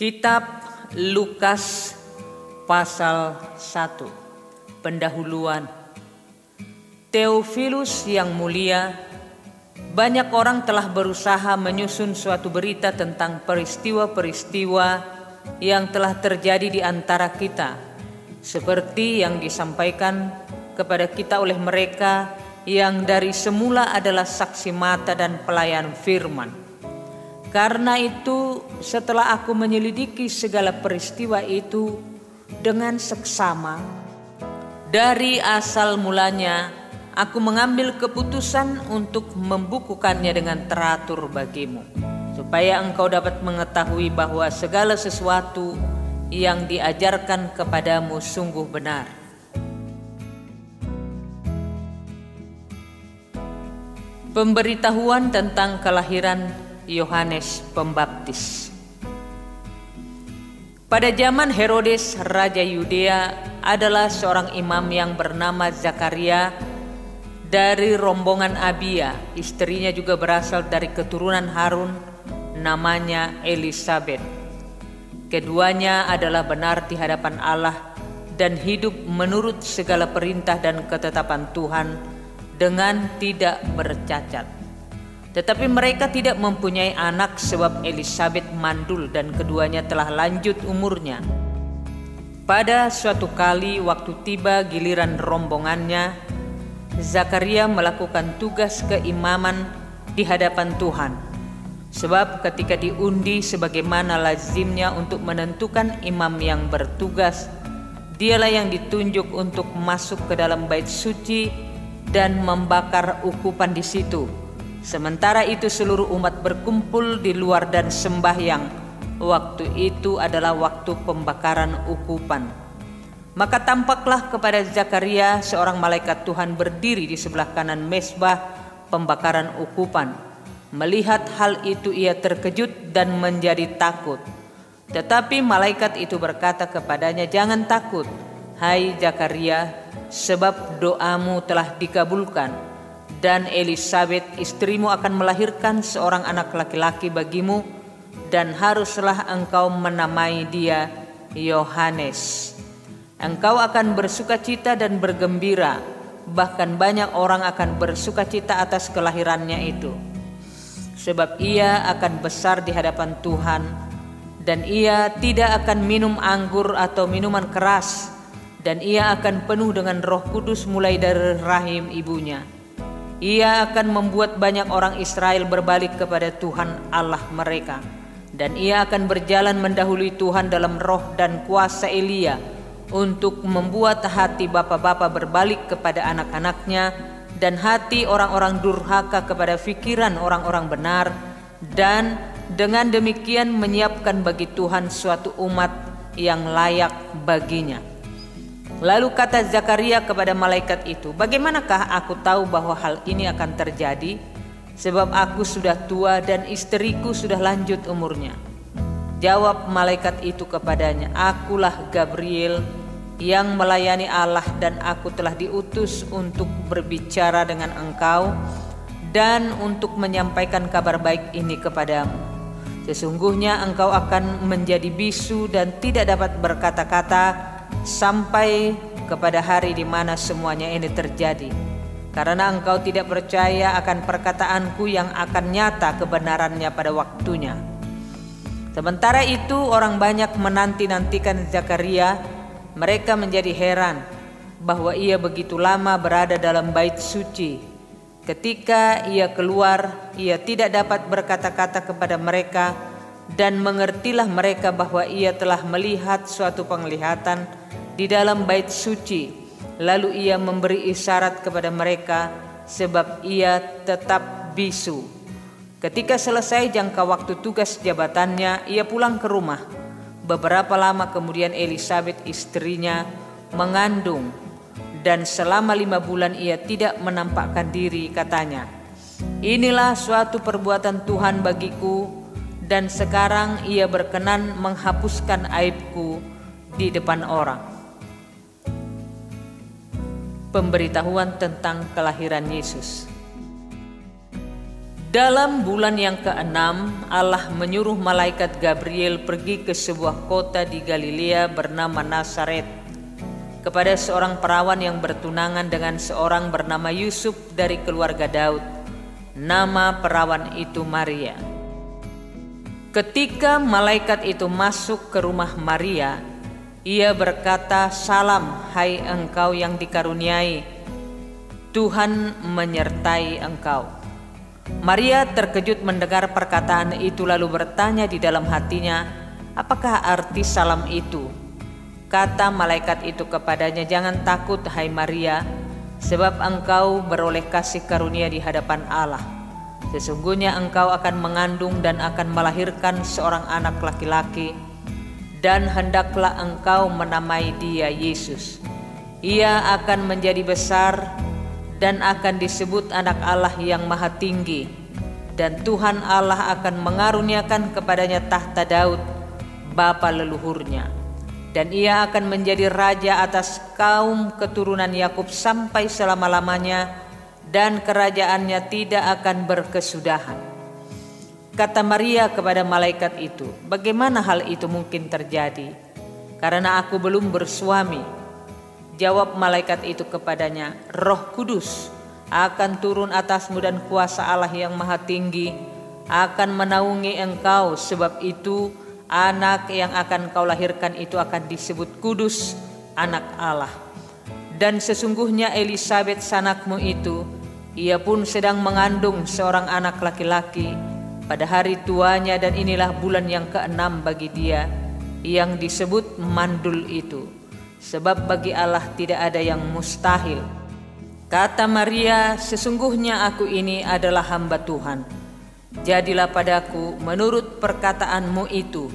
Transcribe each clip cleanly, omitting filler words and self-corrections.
Kitab Lukas pasal 1. Pendahuluan. Theophilus yang mulia, banyak orang telah berusaha menyusun suatu berita tentang peristiwa-peristiwa yang telah terjadi di antara kita, seperti yang disampaikan kepada kita oleh mereka yang dari semula adalah saksi mata dan pelayan firman. Karena itu, setelah aku menyelidiki segala peristiwa itu dengan seksama, dari asal mulanya aku mengambil keputusan untuk membukukannya dengan teratur bagimu, supaya engkau dapat mengetahui bahwa segala sesuatu yang diajarkan kepadamu sungguh benar. Pemberitahuan tentang kelahiran Yohanes Pembaptis. Pada zaman Herodes, Raja Yudea, adalah seorang imam yang bernama Zakaria dari rombongan Abia. Istrinya juga berasal dari keturunan Harun, namanya Elisabet. Keduanya adalah benar di hadapan Allah dan hidup menurut segala perintah dan ketetapan Tuhan dengan tidak bercacat. Tetapi mereka tidak mempunyai anak sebab Elisabet mandul dan keduanya telah lanjut umurnya. Pada suatu kali waktu tiba giliran rombongannya, Zakaria melakukan tugas keimaman di hadapan Tuhan. Sebab ketika diundi sebagaimana lazimnya untuk menentukan imam yang bertugas, dialah yang ditunjuk untuk masuk ke dalam bait suci dan membakar ukupan di situ. Sementara itu seluruh umat berkumpul di luar dan sembahyang. Waktu itu adalah waktu pembakaran ukupan. Maka tampaklah kepada Zakaria seorang malaikat Tuhan berdiri di sebelah kanan mezbah pembakaran ukupan. Melihat hal itu ia terkejut dan menjadi takut. Tetapi malaikat itu berkata kepadanya, "Jangan takut, hai Zakaria, sebab doamu telah dikabulkan. Dan Elisabet istrimu akan melahirkan seorang anak laki-laki bagimu, dan haruslah engkau menamai dia Yohanes. Engkau akan bersukacita dan bergembira, bahkan banyak orang akan bersukacita atas kelahirannya itu. Sebab ia akan besar di hadapan Tuhan, dan ia tidak akan minum anggur atau minuman keras, dan ia akan penuh dengan Roh Kudus mulai dari rahim ibunya. Ia akan membuat banyak orang Israel berbalik kepada Tuhan Allah mereka, dan ia akan berjalan mendahului Tuhan dalam roh dan kuasa Elia, untuk membuat hati bapa-bapa berbalik kepada anak-anaknya, dan hati orang-orang durhaka kepada pikiran orang-orang benar, dan dengan demikian menyiapkan bagi Tuhan suatu umat yang layak baginya." Lalu kata Zakaria kepada malaikat itu, "Bagaimanakah aku tahu bahwa hal ini akan terjadi? Sebab aku sudah tua dan istriku sudah lanjut umurnya." Jawab malaikat itu kepadanya, "Akulah Gabriel yang melayani Allah, dan aku telah diutus untuk berbicara dengan engkau dan untuk menyampaikan kabar baik ini kepadamu. Sesungguhnya engkau akan menjadi bisu dan tidak dapat berkata-kata sampai kepada hari di mana semuanya ini terjadi, karena engkau tidak percaya akan perkataanku yang akan nyata kebenarannya pada waktunya." Sementara itu orang banyak menanti-nantikan Zakaria. Mereka menjadi heran bahwa ia begitu lama berada dalam bait suci. Ketika ia keluar, ia tidak dapat berkata-kata kepada mereka, dan mengertilah mereka bahwa ia telah melihat suatu penglihatan di dalam bait suci. Lalu ia memberi isyarat kepada mereka, sebab ia tetap bisu. Ketika selesai jangka waktu tugas jabatannya, ia pulang ke rumah. Beberapa lama kemudian Elisabet istrinya mengandung, dan selama 5 bulan ia tidak menampakkan diri. Katanya, "Inilah suatu perbuatan Tuhan bagiku, dan sekarang ia berkenan menghapuskan aibku di depan orang." Pemberitahuan tentang kelahiran Yesus. Dalam bulan yang ke-6, Allah menyuruh malaikat Gabriel pergi ke sebuah kota di Galilea bernama Nazaret, kepada seorang perawan yang bertunangan dengan seorang bernama Yusuf dari keluarga Daud. Nama perawan itu Maria. Ketika malaikat itu masuk ke rumah Maria, ia berkata, "Salam, hai engkau yang dikaruniai, Tuhan menyertai engkau." Maria terkejut mendengar perkataan itu, lalu bertanya di dalam hatinya, "Apakah arti salam itu?" Kata malaikat itu kepadanya, "Jangan takut, hai Maria, sebab engkau beroleh kasih karunia di hadapan Allah. Sesungguhnya engkau akan mengandung dan akan melahirkan seorang anak laki-laki, dan hendaklah engkau menamai dia Yesus. Ia akan menjadi besar dan akan disebut anak Allah yang maha tinggi, dan Tuhan Allah akan mengaruniakan kepadanya tahta Daud, bapa leluhurnya, dan ia akan menjadi raja atas kaum keturunan Yakub sampai selama-lamanya, dan kerajaannya tidak akan berkesudahan." Kata Maria kepada malaikat itu, "Bagaimana hal itu mungkin terjadi? Karena aku belum bersuami." Jawab malaikat itu kepadanya, "Roh Kudus akan turun atasmu dan kuasa Allah yang maha tinggi akan menaungi engkau. Sebab itu anak yang akan kau lahirkan itu akan disebut kudus, anak Allah. Dan sesungguhnya Elisabet sanakmu itu, ia pun sedang mengandung seorang anak laki-laki pada hari tuanya, dan inilah bulan yang ke-6 bagi dia yang disebut mandul itu. Sebab bagi Allah tidak ada yang mustahil." Kata Maria, "Sesungguhnya aku ini adalah hamba Tuhan. Jadilah padaku menurut perkataanmu itu."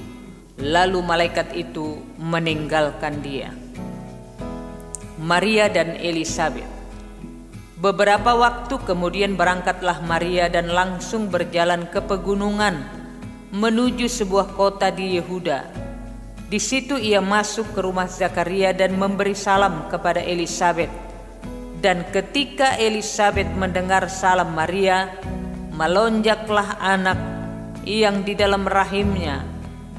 Lalu malaikat itu meninggalkan dia. Maria dan Elisabet. Beberapa waktu kemudian berangkatlah Maria dan langsung berjalan ke pegunungan menuju sebuah kota di Yehuda. Di situ ia masuk ke rumah Zakaria dan memberi salam kepada Elisabet. Dan ketika Elisabet mendengar salam Maria, melonjaklah anak yang di dalam rahimnya,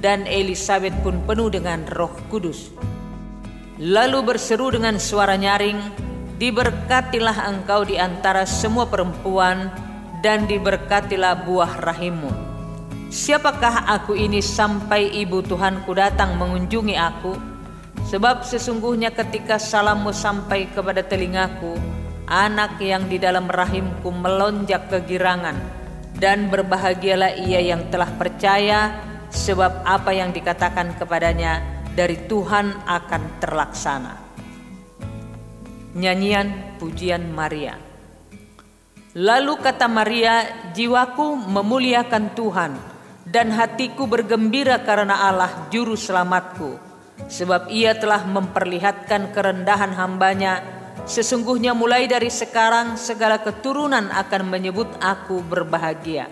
dan Elisabet pun penuh dengan Roh Kudus. Lalu berseru dengan suara nyaring, "Diberkatilah engkau di antara semua perempuan, dan diberkatilah buah rahimmu. Siapakah aku ini sampai ibu Tuhanku datang mengunjungi aku? Sebab sesungguhnya ketika salammu sampai kepada telingaku, anak yang di dalam rahimku melonjak kegirangan, dan berbahagialah ia yang telah percaya, sebab apa yang dikatakan kepadanya dari Tuhan akan terlaksana." Nyanyian Pujian Maria. Lalu kata Maria, "Jiwaku memuliakan Tuhan, dan hatiku bergembira karena Allah juru selamatku, sebab ia telah memperlihatkan kerendahan hambanya. Sesungguhnya mulai dari sekarang segala keturunan akan menyebut aku berbahagia,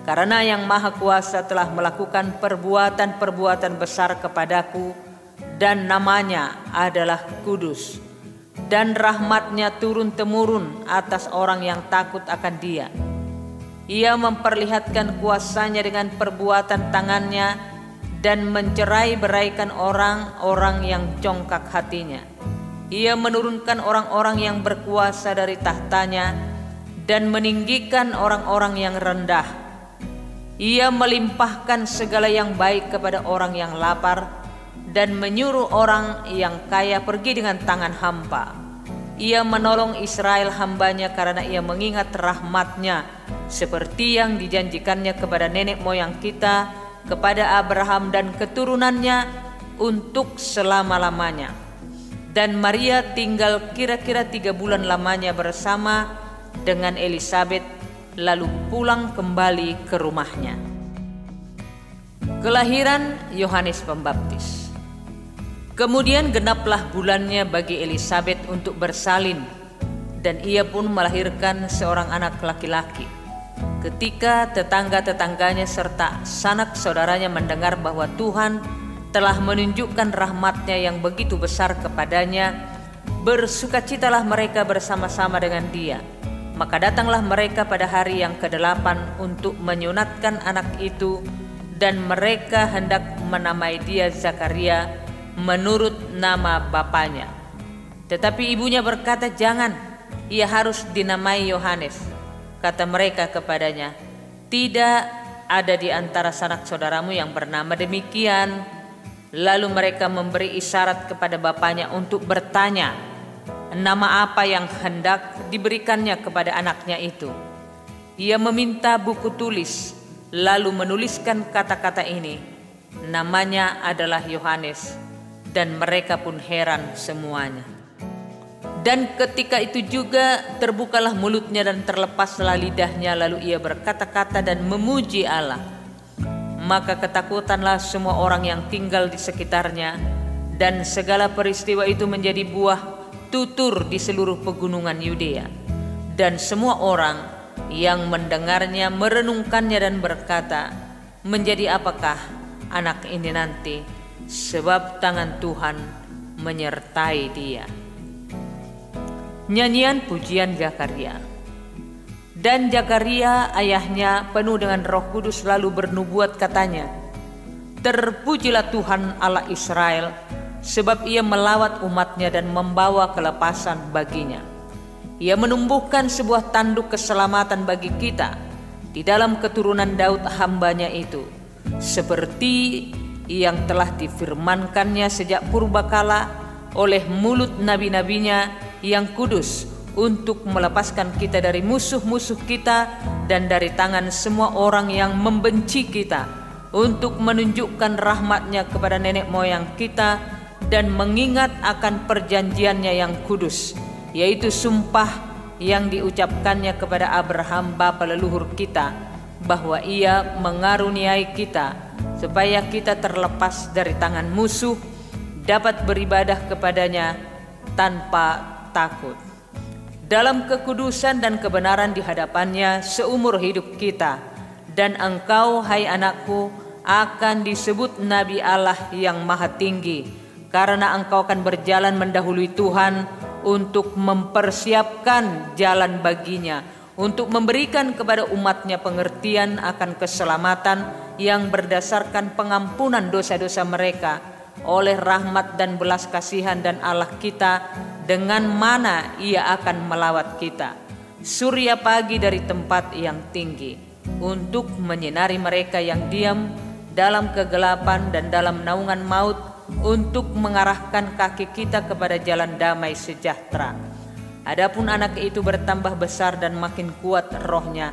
karena yang Maha Kuasa telah melakukan perbuatan-perbuatan besar kepadaku, dan namanya adalah kudus, dan rahmatnya turun-temurun atas orang yang takut akan Dia. Ia memperlihatkan kuasanya dengan perbuatan tangannya, dan mencerai-beraikan orang-orang yang congkak hatinya. Ia menurunkan orang-orang yang berkuasa dari tahtanya, dan meninggikan orang-orang yang rendah. Ia melimpahkan segala yang baik kepada orang yang lapar, dan menyuruh orang yang kaya pergi dengan tangan hampa. Ia menolong Israel hambanya karena ia mengingat rahmat-Nya, seperti yang dijanjikannya kepada nenek moyang kita, kepada Abraham dan keturunannya untuk selama-lamanya. Dan Maria tinggal kira-kira 3 bulan lamanya bersama dengan Elisabet, lalu pulang kembali ke rumahnya. Kelahiran Yohanes Pembaptis. Kemudian genaplah bulannya bagi Elisabet untuk bersalin, dan ia pun melahirkan seorang anak laki-laki. Ketika tetangga-tetangganya serta sanak saudaranya mendengar bahwa Tuhan telah menunjukkan rahmat-Nya yang begitu besar kepadanya, bersukacitalah mereka bersama-sama dengan dia. Maka datanglah mereka pada hari yang ke-8 untuk menyunatkan anak itu, dan mereka hendak menamai dia Zakaria menurut nama bapanya. Tetapi ibunya berkata, "Jangan, ia harus dinamai Yohanes." Kata mereka kepadanya, "Tidak ada di antara sanak saudaramu yang bernama demikian." Lalu mereka memberi isyarat kepada bapaknya untuk bertanya nama apa yang hendak diberikannya kepada anaknya itu. Ia meminta buku tulis, lalu menuliskan kata-kata ini, "Namanya adalah Yohanes." Dan mereka pun heran semuanya. Dan ketika itu juga terbukalah mulutnya dan terlepaslah lidahnya, lalu ia berkata-kata dan memuji Allah. Maka ketakutanlah semua orang yang tinggal di sekitarnya, dan segala peristiwa itu menjadi buah tutur di seluruh pegunungan Yudea. Dan semua orang yang mendengarnya merenungkannya dan berkata, "Menjadi apakah anak ini nanti? Sebab tangan Tuhan menyertai dia." Nyanyian pujian Zakaria. Dan Zakaria ayahnya penuh dengan Roh Kudus lalu bernubuat, katanya, "Terpujilah Tuhan Allah Israel, sebab ia melawat umatnya dan membawa kelepasan baginya. Ia menumbuhkan sebuah tanduk keselamatan bagi kita di dalam keturunan Daud hambanya itu, seperti yang telah difirmankannya sejak purbakala oleh mulut nabi-nabinya yang kudus, untuk melepaskan kita dari musuh-musuh kita dan dari tangan semua orang yang membenci kita, untuk menunjukkan rahmat-Nya kepada nenek moyang kita, dan mengingat akan perjanjiannya yang kudus, yaitu sumpah yang diucapkannya kepada Abraham bapa leluhur kita, bahwa ia mengaruniai kita supaya kita terlepas dari tangan musuh, dapat beribadah kepadanya tanpa takut, dalam kekudusan dan kebenaran di hadapannya seumur hidup kita. Dan engkau, hai anakku, akan disebut Nabi Allah yang Maha Tinggi, karena engkau akan berjalan mendahului Tuhan untuk mempersiapkan jalan baginya, untuk memberikan kepada umatnya pengertian akan keselamatan yang berdasarkan pengampunan dosa-dosa mereka oleh rahmat dan belas kasihan dan Allah kita, dengan mana ia akan melawat kita, surya pagi dari tempat yang tinggi, untuk menyinari mereka yang diam dalam kegelapan dan dalam naungan maut, untuk mengarahkan kaki kita kepada jalan damai sejahtera. Adapun anak itu bertambah besar dan makin kuat rohnya,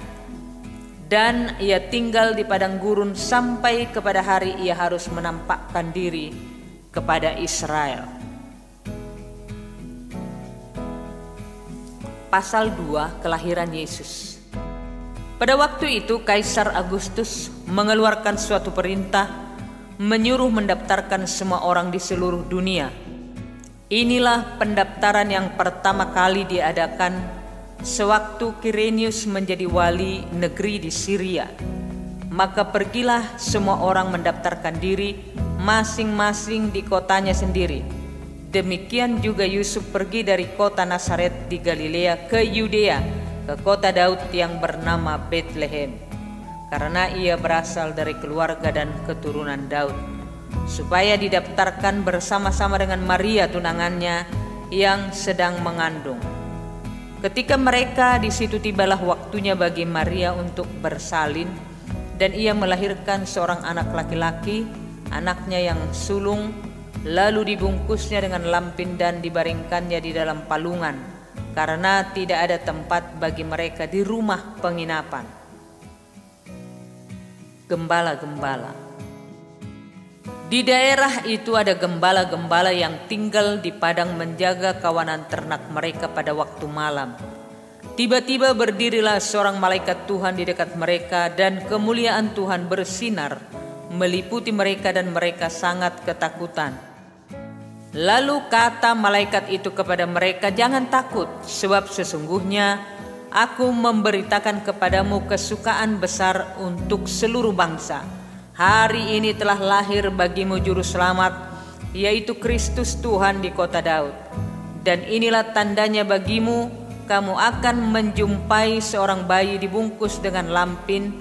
dan ia tinggal di padang gurun sampai kepada hari ia harus menampakkan diri kepada Israel. Pasal 2, kelahiran Yesus. Pada waktu itu Kaisar Agustus mengeluarkan suatu perintah menyuruh mendaftarkan semua orang di seluruh dunia. Inilah pendaftaran yang pertama kali diadakan sewaktu Kirenius menjadi wali negeri di Syria. Maka pergilah semua orang mendaftarkan diri masing-masing di kotanya sendiri. Demikian juga Yusuf pergi dari kota Nazaret di Galilea ke Yudea, ke kota Daud yang bernama Betlehem, karena ia berasal dari keluarga dan keturunan Daud, supaya didaftarkan bersama-sama dengan Maria tunangannya yang sedang mengandung. Ketika mereka di situ, tibalah waktunya bagi Maria untuk bersalin, dan ia melahirkan seorang anak laki-laki, anaknya yang sulung. Lalu dibungkusnya dengan lampin dan dibaringkannya di dalam palungan, karena tidak ada tempat bagi mereka di rumah penginapan. Gembala-gembala. Di daerah itu ada gembala-gembala yang tinggal di padang menjaga kawanan ternak mereka pada waktu malam. Tiba-tiba berdirilah seorang malaikat Tuhan di dekat mereka, dan kemuliaan Tuhan bersinar meliputi mereka, dan mereka sangat ketakutan. Lalu kata malaikat itu kepada mereka, "Jangan takut, sebab sesungguhnya aku memberitakan kepadamu kesukaan besar untuk seluruh bangsa. Hari ini telah lahir bagimu juru selamat, yaitu Kristus Tuhan di kota Daud. Dan inilah tandanya bagimu, kamu akan menjumpai seorang bayi dibungkus dengan lampin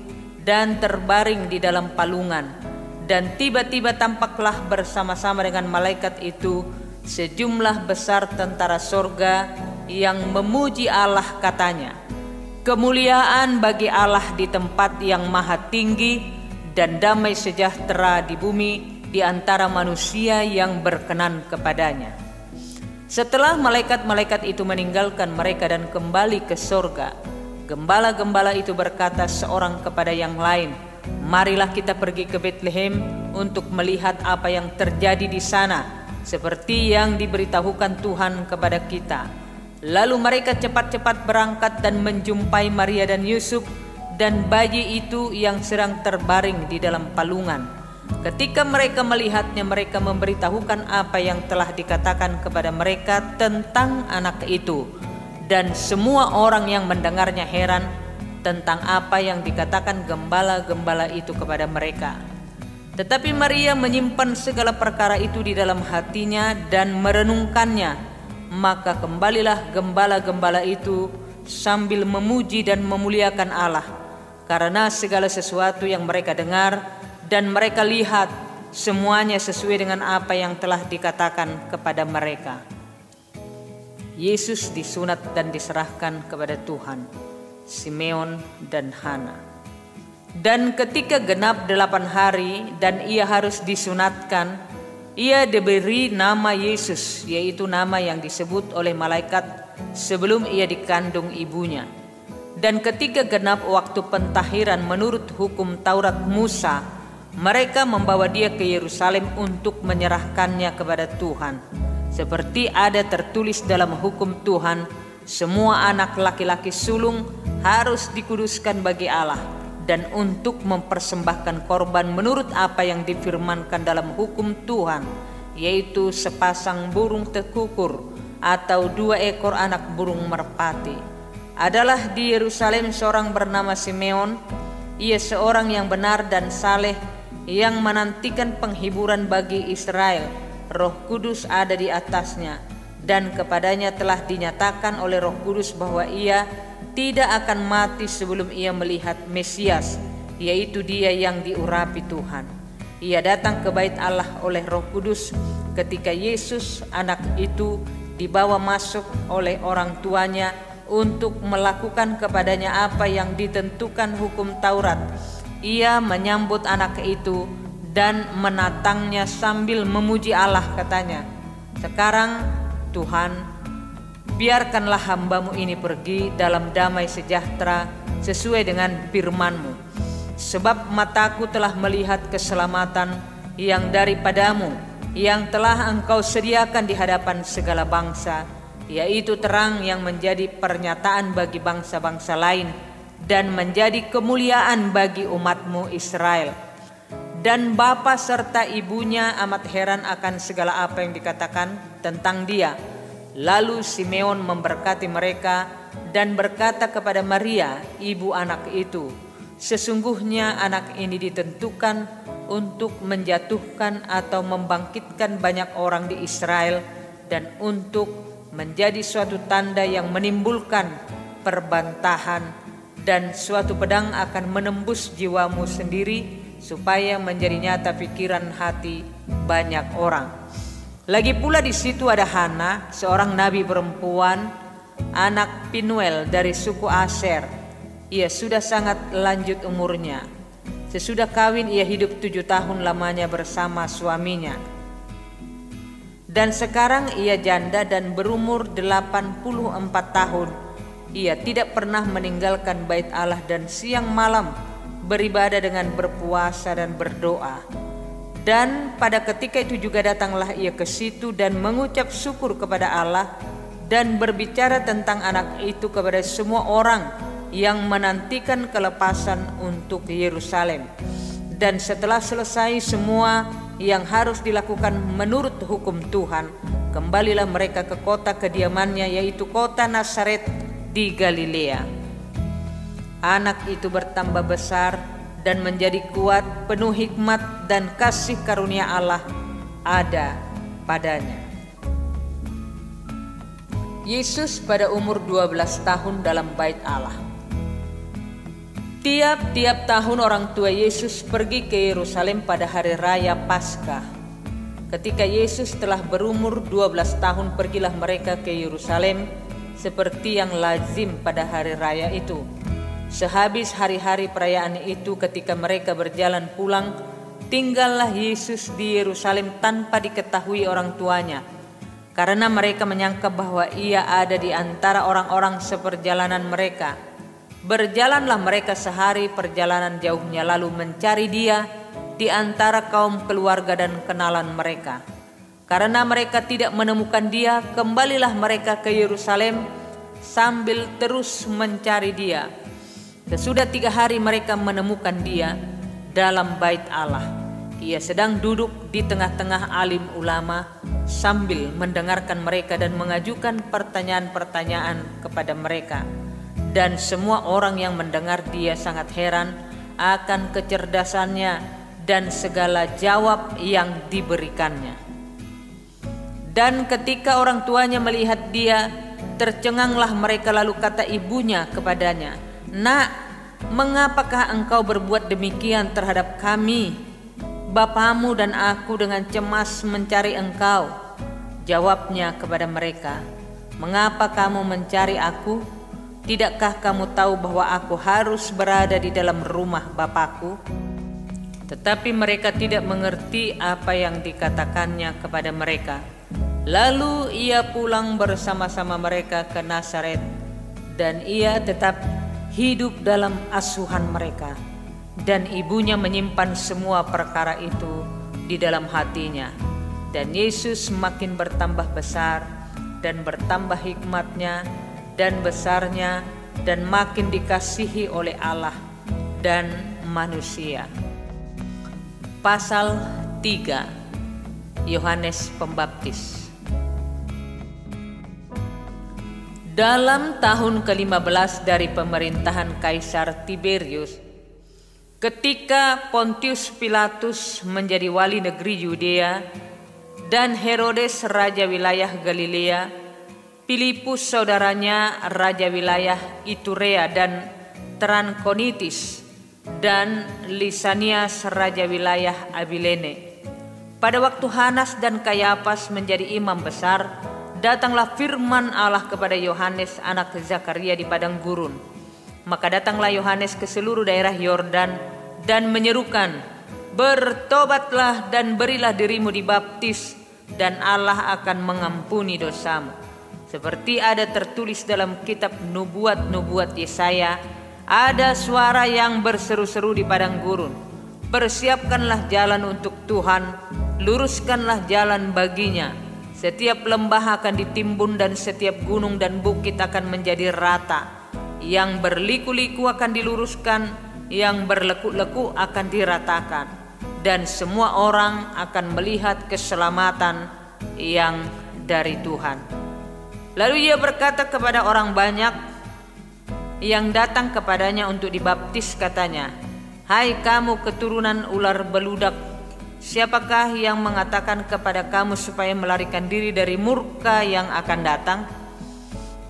dan terbaring di dalam palungan. Dan tiba-tiba tampaklah bersama-sama dengan malaikat itu sejumlah besar tentara sorga yang memuji Allah, katanya, kemuliaan bagi Allah di tempat yang maha tinggi, dan damai sejahtera di bumi di antara manusia yang berkenan kepadanya. Setelah malaikat-malaikat itu meninggalkan mereka dan kembali ke sorga, gembala-gembala itu berkata seorang kepada yang lain, marilah kita pergi ke Betlehem untuk melihat apa yang terjadi di sana, seperti yang diberitahukan Tuhan kepada kita. Lalu mereka cepat-cepat berangkat dan menjumpai Maria dan Yusuf dan bayi itu yang sedang terbaring di dalam palungan. Ketika mereka melihatnya, mereka memberitahukan apa yang telah dikatakan kepada mereka tentang anak itu. Dan semua orang yang mendengarnya heran tentang apa yang dikatakan gembala-gembala itu kepada mereka. Tetapi Maria menyimpan segala perkara itu di dalam hatinya dan merenungkannya. Maka kembalilah gembala-gembala itu sambil memuji dan memuliakan Allah, karena segala sesuatu yang mereka dengar dan mereka lihat semuanya sesuai dengan apa yang telah dikatakan kepada mereka. Yesus disunat dan diserahkan kepada Tuhan, Simeon dan Hana. Dan ketika genap 8 hari dan ia harus disunatkan, ia diberi nama Yesus, yaitu nama yang disebut oleh malaikat sebelum ia dikandung ibunya. Dan ketika genap waktu pentahiran menurut hukum Taurat Musa, mereka membawa dia ke Yerusalem untuk menyerahkannya kepada Tuhan. Seperti ada tertulis dalam hukum Tuhan, semua anak laki-laki sulung harus dikuduskan bagi Allah dan untuk mempersembahkan korban menurut apa yang difirmankan dalam hukum Tuhan, yaitu sepasang burung tekukur atau 2 ekor anak burung merpati. Adalah di Yerusalem seorang bernama Simeon. Ia seorang yang benar dan saleh, yang menantikan penghiburan bagi Israel. Roh Kudus ada di atasnya, dan kepadanya telah dinyatakan oleh Roh Kudus bahwa ia tidak akan mati sebelum ia melihat Mesias, yaitu dia yang diurapi Tuhan. Ia datang ke bait Allah oleh Roh Kudus ketika Yesus anak itu dibawa masuk oleh orang tuanya untuk melakukan kepadanya apa yang ditentukan hukum Taurat. Ia menyambut anak itu dan menatangnya sambil memuji Allah, katanya, sekarang Tuhan, biarkanlah hambamu ini pergi dalam damai sejahtera sesuai dengan firman-Mu. Sebab mataku telah melihat keselamatan yang daripadamu, yang telah Engkau sediakan di hadapan segala bangsa, yaitu terang yang menjadi pernyataan bagi bangsa-bangsa lain dan menjadi kemuliaan bagi umat-Mu Israel. Dan bapa serta ibunya amat heran akan segala apa yang dikatakan tentang dia. Lalu Simeon memberkati mereka dan berkata kepada Maria, ibu anak itu, sesungguhnya anak ini ditentukan untuk menjatuhkan atau membangkitkan banyak orang di Israel dan untuk menjadi suatu tanda yang menimbulkan perbantahan, dan suatu pedang akan menembus jiwamu sendiri supaya menjadi nyata pikiran hati banyak orang. Lagi pula di situ ada Hana, seorang nabi perempuan, anak Pinuel dari suku Aser. Ia sudah sangat lanjut umurnya. Sesudah kawin ia hidup 7 tahun lamanya bersama suaminya. Dan sekarang ia janda dan berumur 84 tahun. Ia tidak pernah meninggalkan bait Allah dan siang malam beribadah dengan berpuasa dan berdoa. Dan pada ketika itu juga datanglah ia ke situ dan mengucap syukur kepada Allah dan berbicara tentang anak itu kepada semua orang yang menantikan kelepasan untuk Yerusalem. Dan setelah selesai semua yang harus dilakukan menurut hukum Tuhan, kembalilah mereka ke kota kediamannya, yaitu kota Nazaret di Galilea. Anak itu bertambah besar dan menjadi kuat, penuh hikmat dan kasih karunia Allah ada padanya. Yesus pada umur 12 tahun dalam bait Allah. Tiap-tiap tahun orang tua Yesus pergi ke Yerusalem pada hari raya Paskah. Ketika Yesus telah berumur 12 tahun, pergilah mereka ke Yerusalem seperti yang lazim pada hari raya itu. Sehabis hari-hari perayaan itu, ketika mereka berjalan pulang, tinggallah Yesus di Yerusalem tanpa diketahui orang tuanya, karena mereka menyangka bahwa ia ada di antara orang-orang seperjalanan mereka. Berjalanlah mereka sehari perjalanan jauhnya, lalu mencari dia di antara kaum keluarga dan kenalan mereka. Karena mereka tidak menemukan dia, kembalilah mereka ke Yerusalem sambil terus mencari dia. Sesudah 3 hari mereka menemukan dia dalam bait Allah. Ia sedang duduk di tengah-tengah alim ulama sambil mendengarkan mereka dan mengajukan pertanyaan-pertanyaan kepada mereka. Dan semua orang yang mendengar dia sangat heran akan kecerdasannya dan segala jawab yang diberikannya. Dan ketika orang tuanya melihat dia, tercenganglah mereka, lalu kata ibunya kepadanya, "Nak, mengapakah engkau berbuat demikian terhadap kami? Bapamu dan aku dengan cemas mencari engkau." Jawabnya kepada mereka, "Mengapa kamu mencari aku? Tidakkah kamu tahu bahwa aku harus berada di dalam rumah Bapakku?" Tetapi mereka tidak mengerti apa yang dikatakannya kepada mereka. Lalu ia pulang bersama-sama mereka ke Nazaret, dan ia tetap hidup dalam asuhan mereka. Dan ibunya menyimpan semua perkara itu di dalam hatinya. Dan Yesus makin bertambah besar dan bertambah hikmatnya dan besarnya, dan makin dikasihi oleh Allah dan manusia. Pasal 3. Yohanes Pembaptis. Dalam tahun ke-15 dari pemerintahan Kaisar Tiberius, ketika Pontius Pilatus menjadi wali negeri Yudea dan Herodes raja wilayah Galilea, Filipus saudaranya raja wilayah Iturea dan Trankonitis, dan Lisanias raja wilayah Abilene. Pada waktu Hanas dan Kayafas menjadi imam besar, datanglah firman Allah kepada Yohanes anak Zakaria di padang gurun. Maka datanglah Yohanes ke seluruh daerah Yordan dan menyerukan, "Bertobatlah dan berilah dirimu dibaptis, dan Allah akan mengampuni dosamu." Seperti ada tertulis dalam kitab nubuat-nubuat Yesaya, ada suara yang berseru-seru di padang gurun, "Persiapkanlah jalan untuk Tuhan, luruskanlah jalan baginya. Setiap lembah akan ditimbun dan setiap gunung dan bukit akan menjadi rata. Yang berliku-liku akan diluruskan, yang berleku-leku akan diratakan. Dan semua orang akan melihat keselamatan yang dari Tuhan." Lalu ia berkata kepada orang banyak yang datang kepadanya untuk dibaptis, katanya, "Hai kamu keturunan ular beludak, siapakah yang mengatakan kepada kamu supaya melarikan diri dari murka yang akan datang?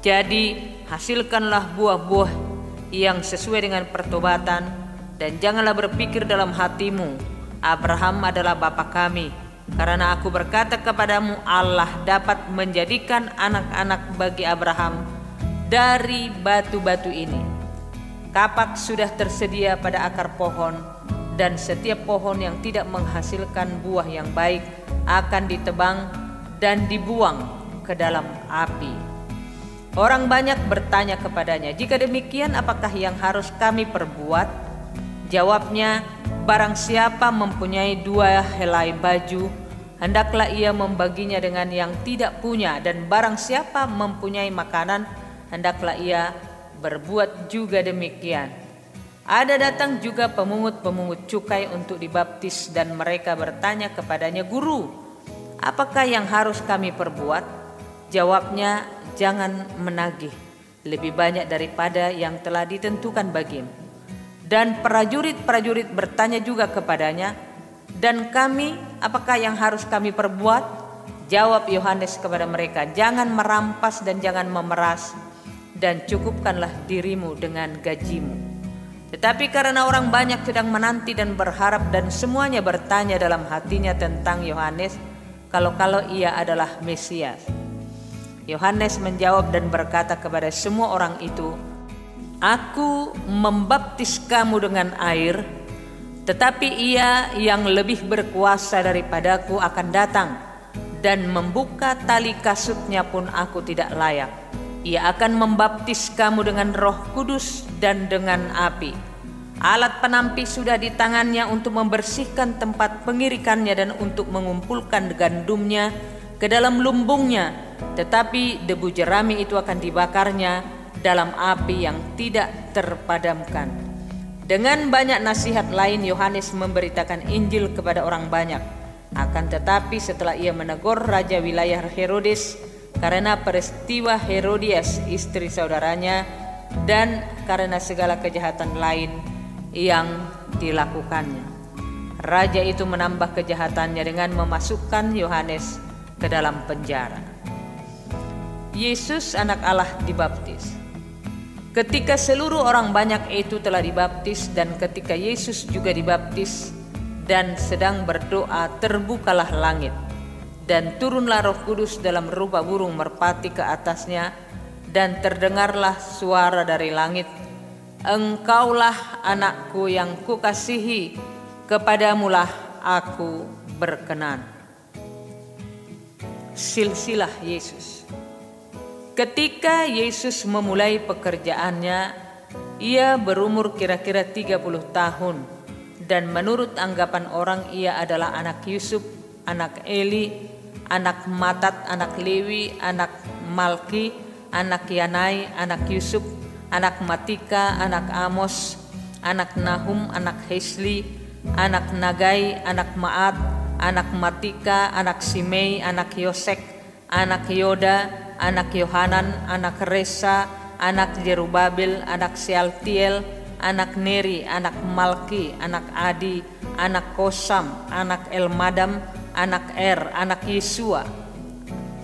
Jadi hasilkanlah buah-buah yang sesuai dengan pertobatan, dan janganlah berpikir dalam hatimu, Abraham adalah bapa kami. Karena aku berkata kepadamu, Allah dapat menjadikan anak-anak bagi Abraham dari batu-batu ini. Kapak sudah tersedia pada akar pohon, dan setiap pohon yang tidak menghasilkan buah yang baik akan ditebang dan dibuang ke dalam api." Orang banyak bertanya kepadanya, "Jika demikian, apakah yang harus kami perbuat?" Jawabnya, "Barang siapa mempunyai 2 helai baju, hendaklah ia membaginya dengan yang tidak punya, dan barang siapa mempunyai makanan, hendaklah ia berbuat juga demikian." Ada datang juga pemungut-pemungut cukai untuk dibaptis, dan mereka bertanya kepadanya, "Guru, apakah yang harus kami perbuat?" Jawabnya, "Jangan menagih lebih banyak daripada yang telah ditentukan bagimu." Dan prajurit-prajurit bertanya juga kepadanya, "Dan kami, apakah yang harus kami perbuat?" Jawab Yohanes kepada mereka, "Jangan merampas dan jangan memeras, dan cukupkanlah dirimu dengan gajimu." Tetapi karena orang banyak sedang menanti dan berharap dan semuanya bertanya dalam hatinya tentang Yohanes, kalau ia adalah Mesias, Yohanes menjawab dan berkata kepada semua orang itu, "Aku membaptis kamu dengan air, tetapi Ia yang lebih berkuasa daripadaku akan datang, dan membuka tali kasutnya pun aku tidak layak. Ia akan membaptis kamu dengan Roh Kudus dan dengan api. Alat penampi sudah di tangannya untuk membersihkan tempat pengirikannya dan untuk mengumpulkan gandumnya ke dalam lumbungnya, tetapi debu jerami itu akan dibakarnya dalam api yang tidak terpadamkan." Dengan banyak nasihat lain Yohanes memberitakan Injil kepada orang banyak. Akan tetapi setelah ia menegur raja wilayah Herodes karena peristiwa Herodias istri saudaranya dan karena segala kejahatan lain yang dilakukannya, raja itu menambah kejahatannya dengan memasukkan Yohanes ke dalam penjara. Yesus anak Allah dibaptis. Ketika seluruh orang banyak itu telah dibaptis dan ketika Yesus juga dibaptis dan sedang berdoa, terbukalah langit dan turunlah Roh Kudus dalam rupa burung merpati ke atasnya, dan terdengarlah suara dari langit, "Engkaulah anakku yang kukasihi, kepadamulah aku berkenan." Silsilah Yesus. Ketika Yesus memulai pekerjaannya, ia berumur kira-kira 30 tahun. Dan menurut anggapan orang ia adalah anak Yusuf, anak Eli, anak Matat, anak Lewi, anak Malki, anak Yanai, anak Yusuf, anak Matika, anak Amos, anak Nahum, anak Hesli, anak Nagai, anak Maat, anak Matika, anak Simei, anak Yosek, anak Yoda, anak Yohanan, anak Resa, anak Jerubabel, anak Sealtiel, anak Neri, anak Malki, anak Adi, anak Kosam, anak Elmadam, anak anak Yesua,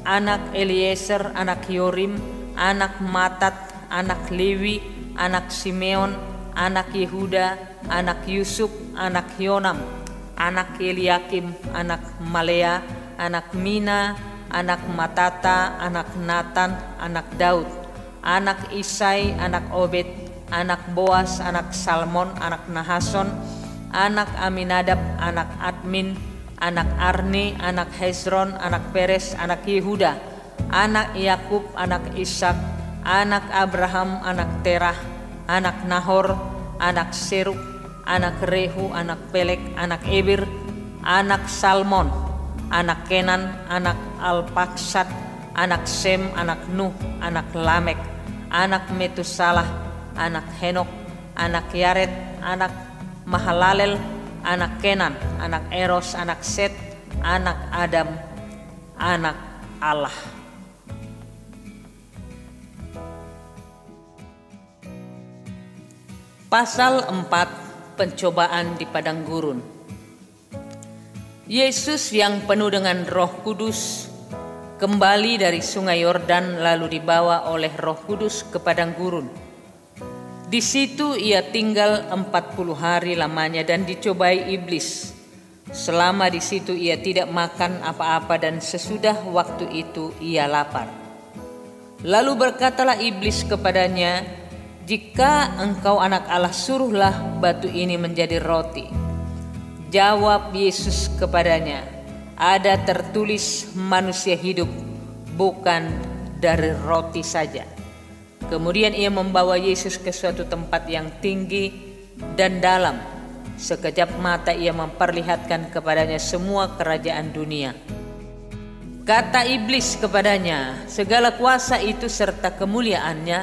anak Eliezer, anak Yorim, anak Matat, anak Lewi, anak Simeon, anak Yehuda, anak Yusuf, anak Yonam, anak Eliakim, anak Malea, anak Mina, anak Matata, anak Natan, anak Daud, anak Isai, anak Obed, anak Boas, anak Salmon, anak Nahason, anak Aminadab, anak Admin, anak Arni, anak Hezron, anak Peres, anak Yehuda, anak Yakub, anak Ishak, anak Abraham, anak Terah, anak Nahor, anak Seruk, anak Rehu, anak Pelek, anak Eber, anak Salmon, anak Kenan, anak Alpaksad, anak Sem, anak Nuh, anak Lamek, anak Metusalah, anak Henok, anak Yared, anak Mahalalel, anak Kenan, anak Eros, anak Set, anak Adam, anak Allah. Pasal 4, pencobaan di padang gurun. Yesus yang penuh dengan Roh Kudus kembali dari sungai Yordan lalu dibawa oleh Roh Kudus ke padang gurun. Di situ ia tinggal 40 hari lamanya dan dicobai iblis. Selama di situ ia tidak makan apa-apa dan sesudah waktu itu ia lapar. Lalu berkatalah iblis kepadanya, "Jika engkau anak Allah, suruhlah batu ini menjadi roti." Jawab Yesus kepadanya, "Ada tertulis, manusia hidup bukan dari roti saja." Kemudian ia membawa Yesus ke suatu tempat yang tinggi dan dalam. Sekejap mata ia memperlihatkan kepadanya semua kerajaan dunia. Kata iblis kepadanya, "Segala kuasa itu serta kemuliaannya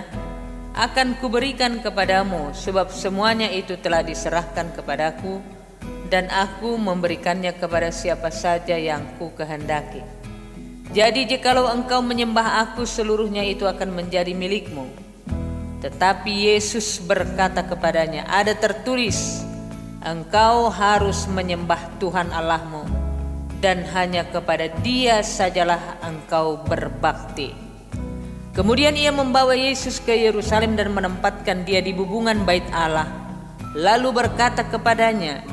akan kuberikan kepadamu, sebab semuanya itu telah diserahkan kepadaku, dan aku memberikannya kepada siapa saja yang ku kehendaki. Jadi jikalau engkau menyembah aku, seluruhnya itu akan menjadi milikmu." Tetapi Yesus berkata kepadanya, "Ada tertulis, engkau harus menyembah Tuhan Allahmu, dan hanya kepada Dia sajalah engkau berbakti." Kemudian ia membawa Yesus ke Yerusalem dan menempatkan Dia di bubungan bait Allah, lalu berkata kepadanya,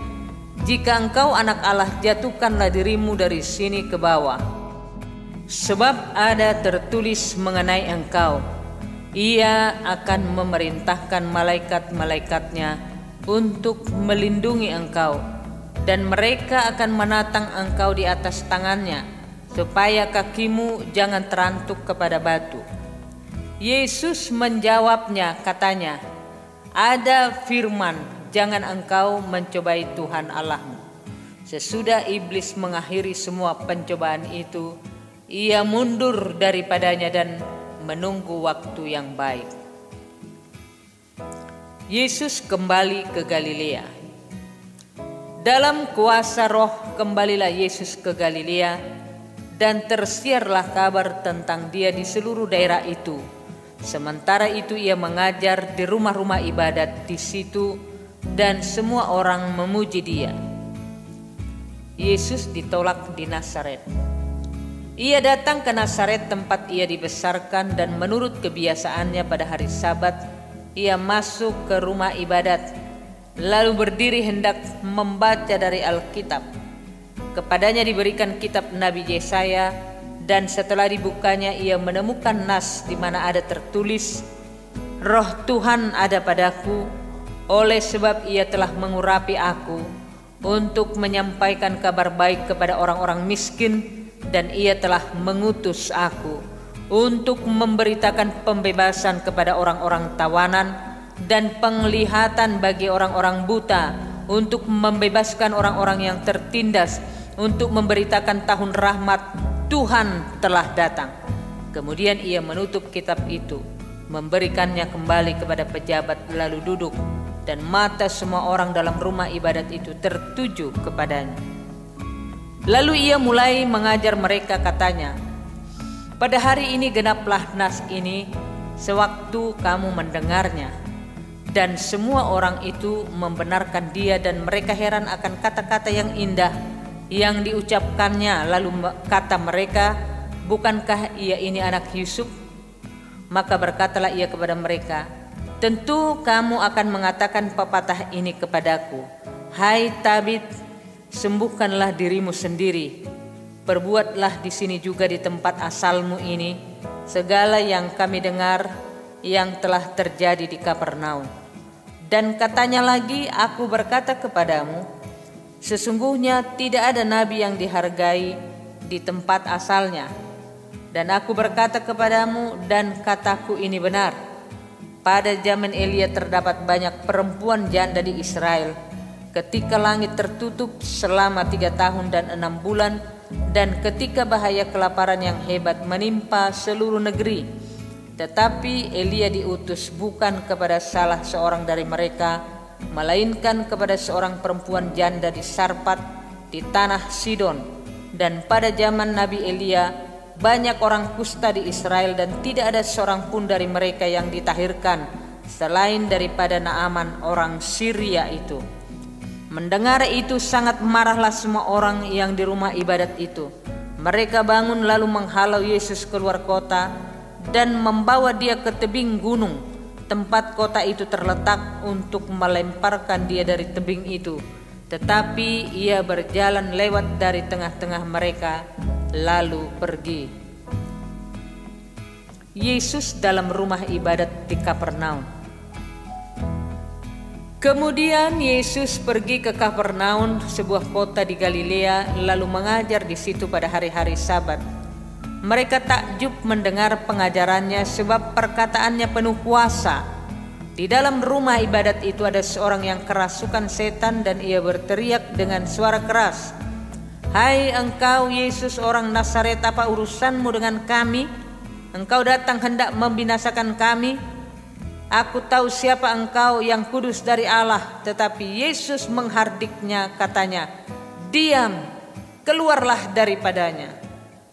"Jika engkau anak Allah, jatuhkanlah dirimu dari sini ke bawah. Sebab ada tertulis mengenai engkau, Ia akan memerintahkan malaikat-malaikatnya untuk melindungi engkau, dan mereka akan menatang engkau di atas tangannya, supaya kakimu jangan terantuk kepada batu." Yesus menjawabnya, katanya, "Ada firman, jangan engkau mencobai Tuhan Allahmu." Sesudah iblis mengakhiri semua pencobaan itu, ia mundur daripadanya dan menunggu waktu yang baik. Yesus kembali ke Galilea. Dalam kuasa Roh kembalilah Yesus ke Galilea, dan tersiarlah kabar tentang Dia di seluruh daerah itu. Sementara itu ia mengajar di rumah-rumah ibadat di situ, dan semua orang memuji Dia. Yesus ditolak di Nazaret. Ia datang ke Nazaret tempat ia dibesarkan, dan menurut kebiasaannya pada hari Sabat ia masuk ke rumah ibadat, lalu berdiri hendak membaca dari Alkitab. Kepadanya diberikan kitab Nabi Yesaya, dan setelah dibukanya ia menemukan nas di mana ada tertulis, "Roh Tuhan ada padaku, oleh sebab Ia telah mengurapi aku untuk menyampaikan kabar baik kepada orang-orang miskin, dan Ia telah mengutus aku untuk memberitakan pembebasan kepada orang-orang tawanan dan penglihatan bagi orang-orang buta, untuk membebaskan orang-orang yang tertindas, untuk memberitakan tahun rahmat Tuhan telah datang." Kemudian ia menutup kitab itu, memberikannya kembali kepada pejabat, lalu duduk, dan mata semua orang dalam rumah ibadat itu tertuju kepadanya. Lalu ia mulai mengajar mereka, katanya, "Pada hari ini genaplah nas ini sewaktu kamu mendengarnya." Dan semua orang itu membenarkan Dia, dan mereka heran akan kata-kata yang indah yang diucapkannya. Lalu kata mereka, "Bukankah Ia ini anak Yusuf?" Maka berkatalah Ia kepada mereka, "Tentu kamu akan mengatakan pepatah ini kepadaku, 'Hai Tabit, sembuhkanlah dirimu sendiri. Perbuatlah di sini juga di tempat asalmu ini segala yang kami dengar yang telah terjadi di Kapernaum.' Dan katanya lagi, 'Aku berkata kepadamu, sesungguhnya tidak ada nabi yang dihargai di tempat asalnya. Dan aku berkata kepadamu, dan kataku ini benar, pada zaman Elia terdapat banyak perempuan janda di Israel, ketika langit tertutup selama 3 tahun dan 6 bulan, dan ketika bahaya kelaparan yang hebat menimpa seluruh negeri. Tetapi Elia diutus bukan kepada salah seorang dari mereka, melainkan kepada seorang perempuan janda di Sarpat di tanah Sidon. Dan pada zaman Nabi Elia banyak orang kusta di Israel, dan tidak ada seorang pun dari mereka yang ditahirkan selain daripada Naaman orang Syria itu." Mendengar itu sangat marahlah semua orang yang di rumah ibadat itu. Mereka bangun lalu menghalau Yesus keluar kota dan membawa Dia ke tebing gunung tempat kota itu terletak, untuk melemparkan Dia dari tebing itu. Tetapi Ia berjalan lewat dari tengah-tengah mereka lalu pergi. Yesus dalam rumah ibadat di Kapernaum. Kemudian Yesus pergi ke Kapernaum, sebuah kota di Galilea, lalu mengajar di situ pada hari-hari Sabat. Mereka takjub mendengar pengajarannya, sebab perkataannya penuh kuasa. Di dalam rumah ibadat itu ada seorang yang kerasukan setan, dan ia berteriak dengan suara keras, "Hai engkau Yesus orang Nazaret, apa urusanmu dengan kami? Engkau datang hendak membinasakan kami? Aku tahu siapa engkau, yang kudus dari Allah." Tetapi Yesus menghardiknya, katanya, "Diam, keluarlah daripadanya."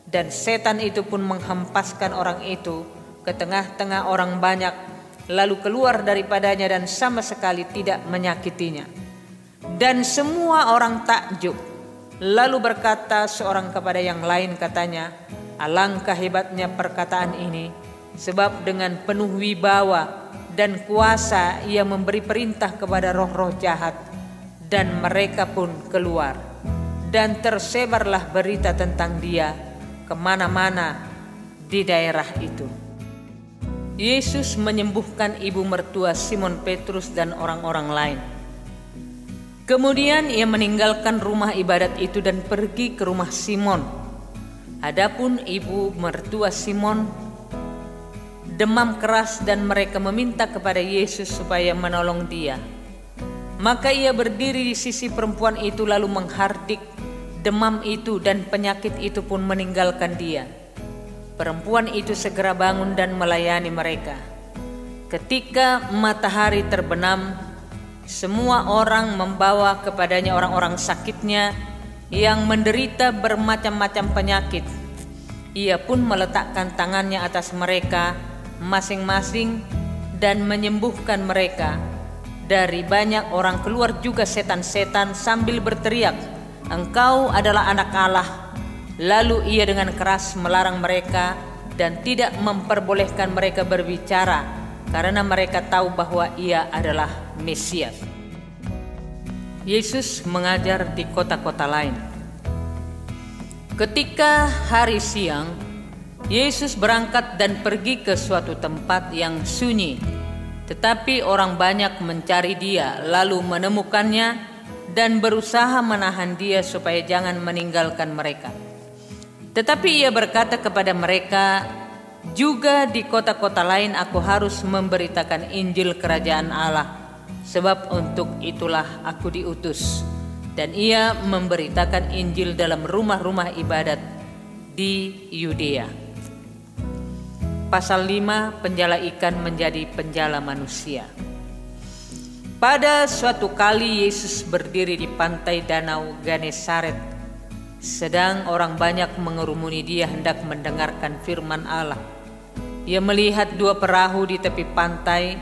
Dan setan itu pun menghempaskan orang itu ke tengah-tengah orang banyak, lalu keluar daripadanya dan sama sekali tidak menyakitinya. Dan semua orang takjub. Lalu berkata seorang kepada yang lain, katanya, "Alangkah hebatnya perkataan ini, sebab dengan penuh wibawa dan kuasa ia memberi perintah kepada roh-roh jahat, dan mereka pun keluar. Dan tersebarlah berita tentang dia kemana-mana di daerah itu." Yesus menyembuhkan ibu mertua Simon Petrus dan orang-orang lain. Kemudian ia meninggalkan rumah ibadat itu dan pergi ke rumah Simon. Adapun ibu mertua Simon demam keras dan mereka meminta kepada Yesus supaya menolong dia. Maka ia berdiri di sisi perempuan itu lalu menghardik demam itu, dan penyakit itu pun meninggalkan dia. Perempuan itu segera bangun dan melayani mereka. Ketika matahari terbenam, semua orang membawa kepadanya orang-orang sakitnya yang menderita bermacam-macam penyakit. Ia pun meletakkan tangannya atas mereka masing-masing dan menyembuhkan mereka. Dari banyak orang keluar juga setan-setan sambil berteriak, "Engkau adalah anak Allah." Lalu ia dengan keras melarang mereka dan tidak memperbolehkan mereka berbicara, karena mereka tahu bahwa ia adalah Mesias. Yesus mengajar di kota-kota lain. Ketika hari siang, Yesus berangkat dan pergi ke suatu tempat yang sunyi. Tetapi orang banyak mencari dia, lalu menemukannya dan berusaha menahan dia supaya jangan meninggalkan mereka. Tetapi ia berkata kepada mereka, "Juga di kota-kota lain aku harus memberitakan Injil Kerajaan Allah, sebab untuk itulah aku diutus." Dan ia memberitakan Injil dalam rumah-rumah ibadat di Yudea. Pasal 5, penjala ikan menjadi penjala manusia. Pada suatu kali Yesus berdiri di pantai danau Genesaret. Sedang orang banyak mengerumuni dia hendak mendengarkan firman Allah. Ia melihat 2 perahu di tepi pantai.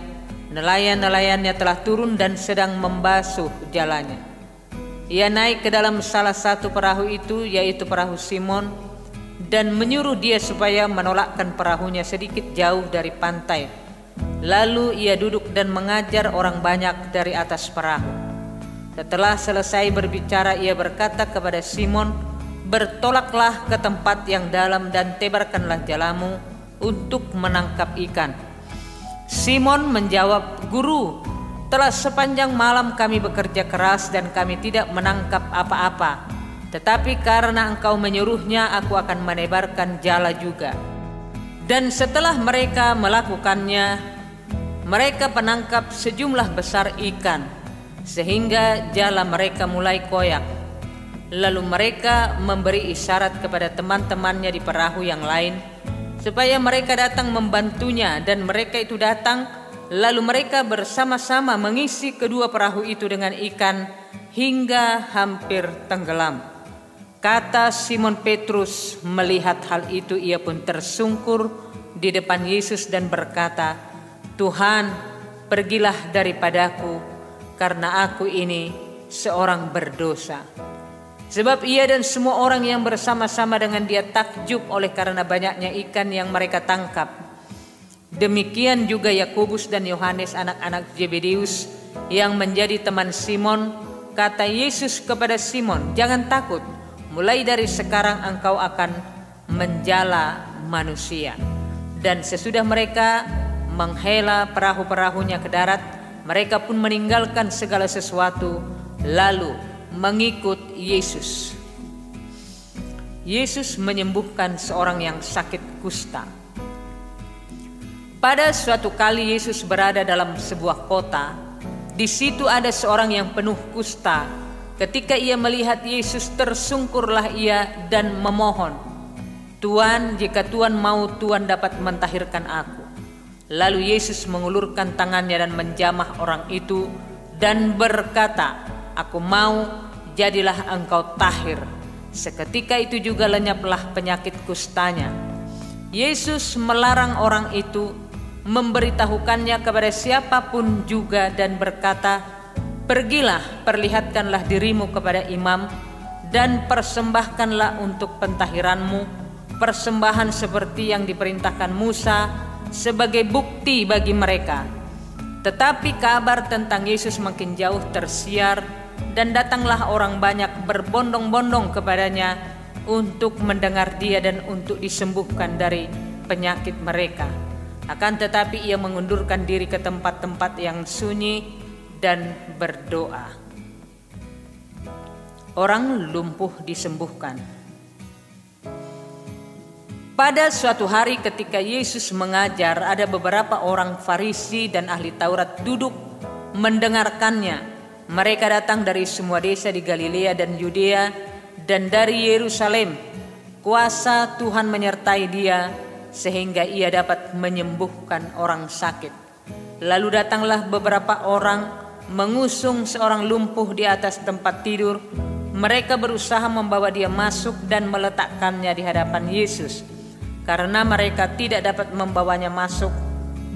Nelayan-nelayannya telah turun dan sedang membasuh jalannya. Ia naik ke dalam salah satu perahu itu, yaitu perahu Simon, dan menyuruh dia supaya menolakkan perahunya sedikit jauh dari pantai. Lalu ia duduk dan mengajar orang banyak dari atas perahu. Setelah selesai berbicara, ia berkata kepada Simon, "Bertolaklah ke tempat yang dalam dan tebarkanlah jalamu untuk menangkap ikan." Simon menjawab, "Guru, telah sepanjang malam kami bekerja keras dan kami tidak menangkap apa-apa. Tetapi karena Engkau menyuruhnya, aku akan menebarkan jala juga." Dan setelah mereka melakukannya, mereka menangkap sejumlah besar ikan, sehingga jala mereka mulai koyak. Lalu mereka memberi isyarat kepada teman-temannya di perahu yang lain, supaya mereka datang membantunya, dan mereka itu datang. Lalu mereka bersama-sama mengisi kedua perahu itu dengan ikan hingga hampir tenggelam. Kata Simon Petrus melihat hal itu, ia pun tersungkur di depan Yesus dan berkata, "Tuhan, pergilah daripadaku, karena aku ini seorang berdosa." Sebab ia dan semua orang yang bersama-sama dengan dia takjub oleh karena banyaknya ikan yang mereka tangkap. Demikian juga Yakobus dan Yohanes, anak-anak Zebedeus, yang menjadi teman Simon. Kata Yesus kepada Simon, "Jangan takut, mulai dari sekarang engkau akan menjala manusia." Dan sesudah mereka menghela perahu-perahunya ke darat, mereka pun meninggalkan segala sesuatu lalu mengikut Yesus. Yesus menyembuhkan seorang yang sakit kusta. Pada suatu kali Yesus berada dalam sebuah kota. Di situ ada seorang yang penuh kusta. Ketika ia melihat Yesus, tersungkurlah ia dan memohon, "Tuan, jika Tuan mau, Tuan dapat mentahirkan aku." Lalu Yesus mengulurkan tangannya dan menjamah orang itu dan berkata, "Aku mau, jadilah engkau tahir." Seketika itu juga lenyaplah penyakit kustanya. Yesus melarang orang itu memberitahukannya kepada siapapun juga dan berkata, "Pergilah, perlihatkanlah dirimu kepada imam dan persembahkanlah untuk pentahiranmu persembahan seperti yang diperintahkan Musa sebagai bukti bagi mereka. Tetapi kabar tentang Yesus makin jauh tersiar, dan datanglah orang banyak berbondong-bondong kepadanya untuk mendengar dia dan untuk disembuhkan dari penyakit mereka. Akan tetapi ia mengundurkan diri ke tempat-tempat yang sunyi dan berdoa. Orang lumpuh disembuhkan. Pada suatu hari ketika Yesus mengajar, ada beberapa orang Farisi dan ahli Taurat duduk mendengarkannya. Mereka datang dari semua desa di Galilea dan Yudea dan dari Yerusalem. Kuasa Tuhan menyertai dia sehingga ia dapat menyembuhkan orang sakit. Lalu datanglah beberapa orang mengusung seorang lumpuh di atas tempat tidur. Mereka berusaha membawa dia masuk dan meletakkannya di hadapan Yesus. Karena mereka tidak dapat membawanya masuk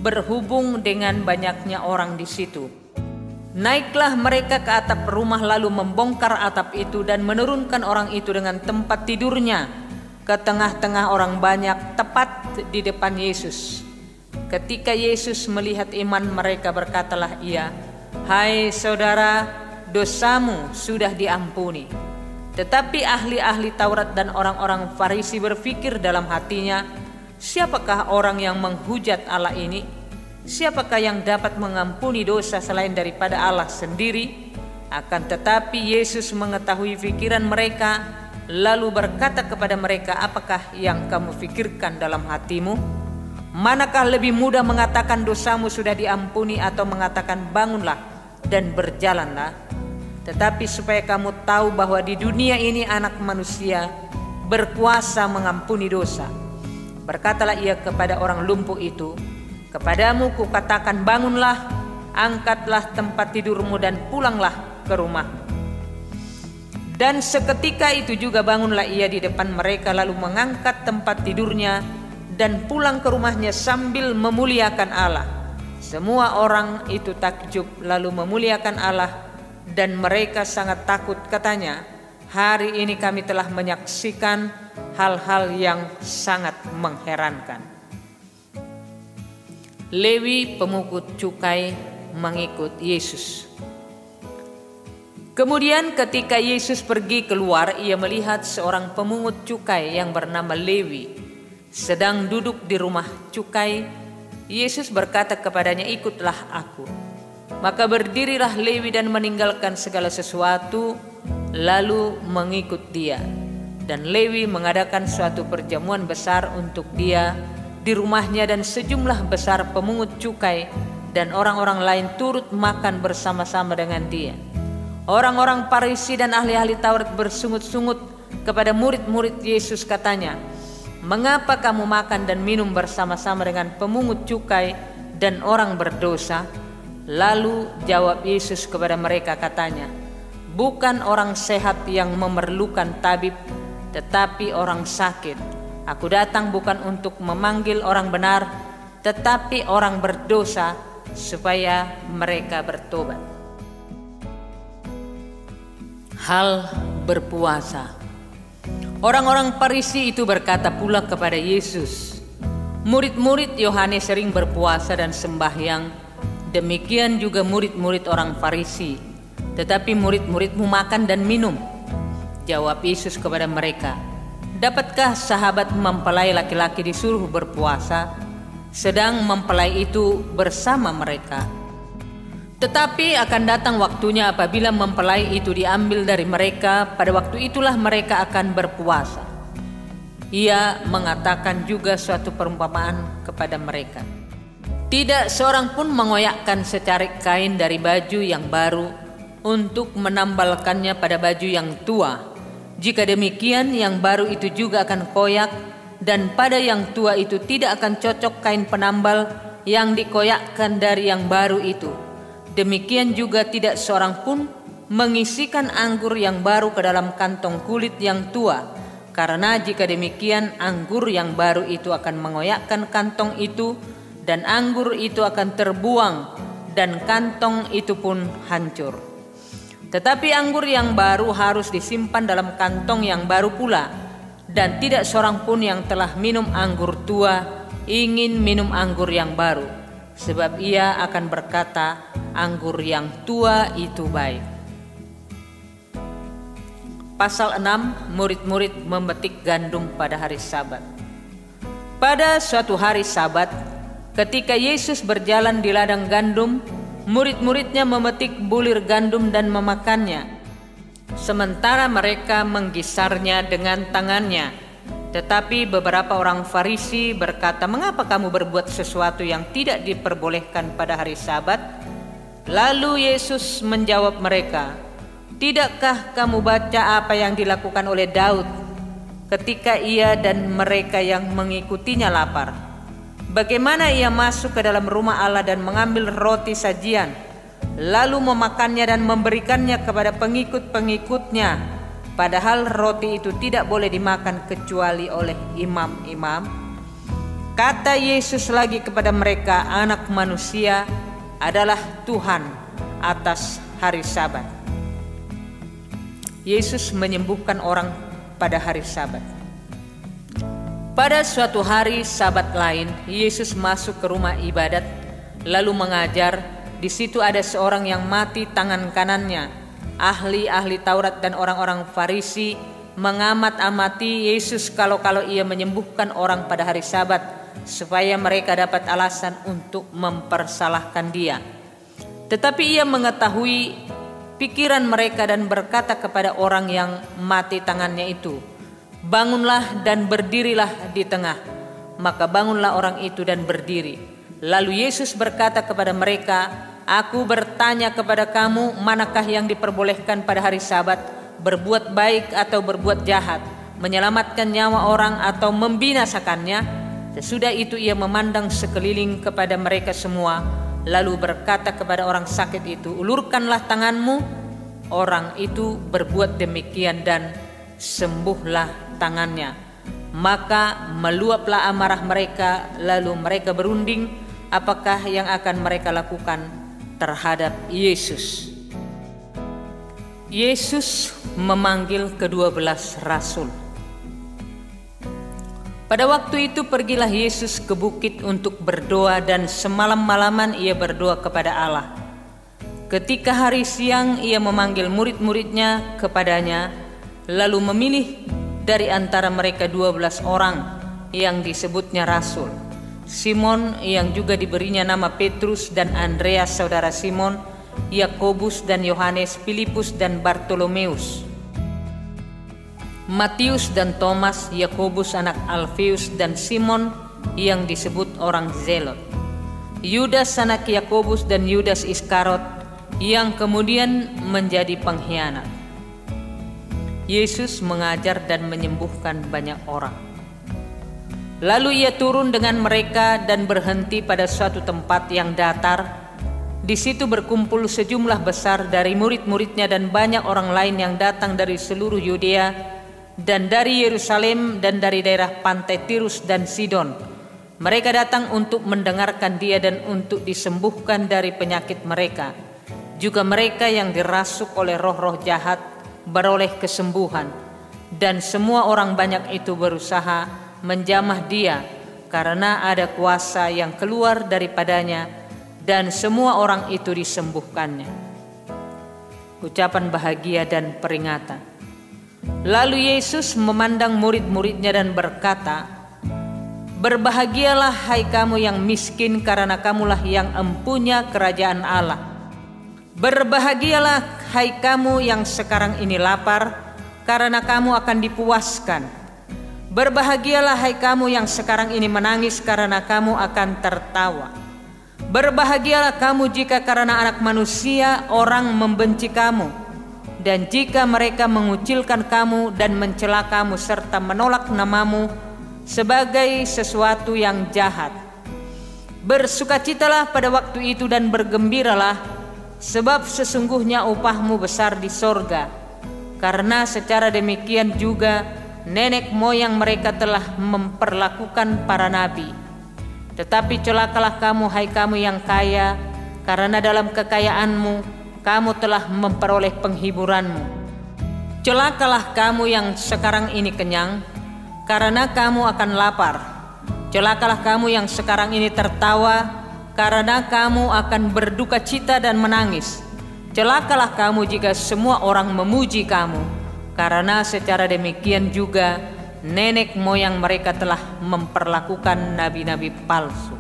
berhubung dengan banyaknya orang di situ. Naiklah mereka ke atap rumah lalu membongkar atap itu dan menurunkan orang itu dengan tempat tidurnya ke tengah-tengah orang banyak tepat di depan Yesus. Ketika Yesus melihat iman mereka, berkatalah ia, "Hai saudara, dosamu sudah diampuni." Tetapi ahli-ahli Taurat dan orang-orang Farisi berpikir dalam hatinya, "Siapakah orang yang menghujat Allah ini? Siapakah yang dapat mengampuni dosa selain daripada Allah sendiri?" Akan tetapi Yesus mengetahui pikiran mereka, lalu berkata kepada mereka, "Apakah yang kamu pikirkan dalam hatimu? Manakah lebih mudah mengatakan dosamu sudah diampuni atau mengatakan bangunlah dan berjalanlah? Tetapi supaya kamu tahu bahwa di dunia ini Anak Manusia berkuasa mengampuni dosa." Berkatalah ia kepada orang lumpuh itu, "Kepadamu kukatakan, bangunlah, angkatlah tempat tidurmu dan pulanglah ke rumah." Dan seketika itu juga bangunlah ia di depan mereka, lalu mengangkat tempat tidurnya dan pulang ke rumahnya sambil memuliakan Allah. Semua orang itu takjub lalu memuliakan Allah, dan mereka sangat takut. Katanya, "Hari ini kami telah menyaksikan hal-hal yang sangat mengherankan." Lewi pemungut cukai mengikut Yesus. Kemudian ketika Yesus pergi keluar, ia melihat seorang pemungut cukai yang bernama Lewi sedang duduk di rumah cukai. Yesus berkata kepadanya, "Ikutlah aku." Maka berdirilah Lewi dan meninggalkan segala sesuatu lalu mengikut dia. Dan Lewi mengadakan suatu perjamuan besar untuk dia di rumahnya, dan sejumlah besar pemungut cukai dan orang-orang lain turut makan bersama-sama dengan dia. Orang-orang Farisi dan ahli-ahli Taurat bersungut-sungut kepada murid-murid Yesus, katanya, "Mengapa kamu makan dan minum bersama-sama dengan pemungut cukai dan orang berdosa?" Lalu jawab Yesus kepada mereka, katanya, "Bukan orang sehat yang memerlukan tabib, tetapi orang sakit. Aku datang bukan untuk memanggil orang benar, tetapi orang berdosa supaya mereka bertobat." Hal berpuasa. Orang-orang Farisi itu berkata pula kepada Yesus, "Murid-murid Yohanes sering berpuasa dan sembahyang, demikian juga murid-murid orang Farisi. Tetapi murid-muridmu makan dan minum." Jawab Yesus kepada mereka, "Dapatkah sahabat mempelai laki-laki disuruh berpuasa, sedang mempelai itu bersama mereka? Tetapi akan datang waktunya apabila mempelai itu diambil dari mereka, pada waktu itulah mereka akan berpuasa." Ia mengatakan juga suatu perumpamaan kepada mereka. "Tidak seorang pun mengoyakkan secarik kain dari baju yang baru untuk menambalkannya pada baju yang tua. Jika demikian, yang baru itu juga akan koyak, dan pada yang tua itu tidak akan cocok kain penambal yang dikoyakkan dari yang baru itu. Demikian juga tidak seorang pun mengisikan anggur yang baru ke dalam kantong kulit yang tua, karena jika demikian anggur yang baru itu akan mengoyakkan kantong itu, dan anggur itu akan terbuang, dan kantong itu pun hancur. Tetapi anggur yang baru harus disimpan dalam kantong yang baru pula, dan tidak seorang pun yang telah minum anggur tua ingin minum anggur yang baru, sebab ia akan berkata, anggur yang tua itu baik. Pasal 6, murid-murid memetik gandum pada hari Sabat. Pada suatu hari Sabat, ketika Yesus berjalan di ladang gandum, murid-muridnya memetik bulir gandum dan memakannya, sementara mereka menggisarnya dengan tangannya. Tetapi beberapa orang Farisi berkata, "Mengapa kamu berbuat sesuatu yang tidak diperbolehkan pada hari Sabat?" Lalu Yesus menjawab mereka, "Tidakkah kamu baca apa yang dilakukan oleh Daud ketika ia dan mereka yang mengikutinya lapar? Bagaimana ia masuk ke dalam rumah Allah dan mengambil roti sajian, lalu memakannya dan memberikannya kepada pengikut-pengikutnya, padahal roti itu tidak boleh dimakan kecuali oleh imam-imam?" Kata Yesus lagi kepada mereka, "Anak manusia adalah Tuhan atas hari Sabat." Yesus menyembuhkan orang pada hari Sabat. Pada suatu hari Sabat lain, Yesus masuk ke rumah ibadat lalu mengajar. Di situ ada seorang yang mati tangan kanannya. Ahli-ahli Taurat dan orang-orang Farisi mengamat-amati Yesus kalau ia menyembuhkan orang pada hari Sabat, supaya mereka dapat alasan untuk mempersalahkan dia. Tetapi ia mengetahui pikiran mereka dan berkata kepada orang yang mati tangannya itu, "Bangunlah dan berdirilah di tengah." Maka bangunlah orang itu dan berdiri. Lalu Yesus berkata kepada mereka, "Aku bertanya kepada kamu, manakah yang diperbolehkan pada hari Sabat, berbuat baik atau berbuat jahat, menyelamatkan nyawa orang atau membinasakannya?" Sesudah itu ia memandang sekeliling kepada mereka semua, lalu berkata kepada orang sakit itu, "Ulurkanlah tanganmu." Orang itu berbuat demikian dan sembuhlah tangannya. Maka meluaplah amarah mereka, lalu mereka berunding apakah yang akan mereka lakukan terhadap Yesus. Yesus memanggil ke-12 rasul. Pada waktu itu pergilah Yesus ke bukit untuk berdoa, dan semalam-malaman ia berdoa kepada Allah. Ketika hari siang ia memanggil murid-muridnya kepadanya, lalu memilih dari antara mereka 12 orang yang disebutnya rasul. Simon yang juga diberinya nama Petrus, dan Andreas saudara Simon, Yakobus dan Yohanes, Filipus dan Bartolomeus, Matius dan Thomas, Yakobus anak Alfeus dan Simon yang disebut orang Zelot, Yudas anak Yakobus dan Yudas Iskariot yang kemudian menjadi pengkhianat. Yesus mengajar dan menyembuhkan banyak orang. Lalu ia turun dengan mereka dan berhenti pada suatu tempat yang datar. Di situ berkumpul sejumlah besar dari murid-muridnya dan banyak orang lain yang datang dari seluruh Yudea dan dari Yerusalem dan dari daerah pantai Tirus dan Sidon. Mereka datang untuk mendengarkan dia dan untuk disembuhkan dari penyakit mereka. Juga mereka yang dirasuk oleh roh-roh jahat beroleh kesembuhan, dan semua orang banyak itu berusaha menjamah dia karena ada kuasa yang keluar daripadanya, dan semua orang itu disembuhkannya. Ucapan bahagia dan peringatan. Lalu Yesus memandang murid-muridnya dan berkata, "Berbahagialah hai kamu yang miskin, karena kamulah yang empunya kerajaan Allah. Berbahagialah hai kamu yang sekarang ini lapar, karena kamu akan dipuaskan. Berbahagialah hai kamu yang sekarang ini menangis, karena kamu akan tertawa. Berbahagialah kamu jika karena Anak Manusia orang membenci kamu, dan jika mereka mengucilkan kamu dan mencela kamu serta menolak namamu sebagai sesuatu yang jahat. Bersukacitalah pada waktu itu dan bergembiralah, sebab sesungguhnya upahmu besar di sorga. Karena secara demikian juga nenek moyang mereka telah memperlakukan para nabi. Tetapi celakalah kamu hai kamu yang kaya, karena dalam kekayaanmu kamu telah memperoleh penghiburanmu. Celakalah kamu yang sekarang ini kenyang, karena kamu akan lapar. Celakalah kamu yang sekarang ini tertawa, karena kamu akan berduka cita dan menangis. Celakalah kamu jika semua orang memuji kamu, karena secara demikian juga nenek moyang mereka telah memperlakukan nabi-nabi palsu.